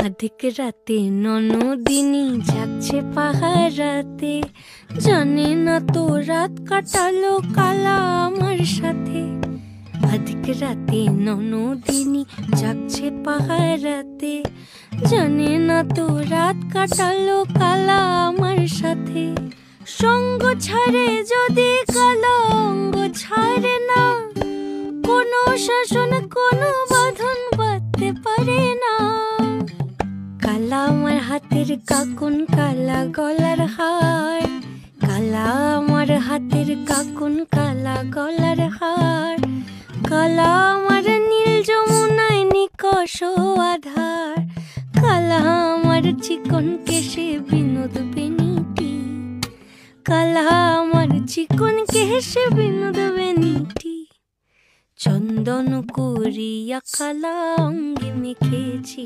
আধিক রাতে ননদিনী যাচ্ছে পাহারাতে, জানে না তো রাত কাটালো কালা আমার সাথে। আধিক রাতে ননদিনী যাচ্ছে পাহারাতে, জানে না তো রাত কাটালো কালা আমার সাথে। সঙ্গ ছাড়ে যদি কালা অঙ্গ ছাড়ে না, কোনো শাসন কোনো বাঁধন বাঁধতে পারে না। কালা আমার হাতের কাকুন কালা গলার হার, কালা আমার হাতের কাকুন কালা গলার হার। কালা আমার নীল যমুনায় নিকষ আধার, কালা আমার চিকন কেশে বিনোদ বেনিটি। কালা আমার চিকন কেশে বিনোদ বেনিটি। চন্দন করিয়া কালা অঙ্গে মেখেছি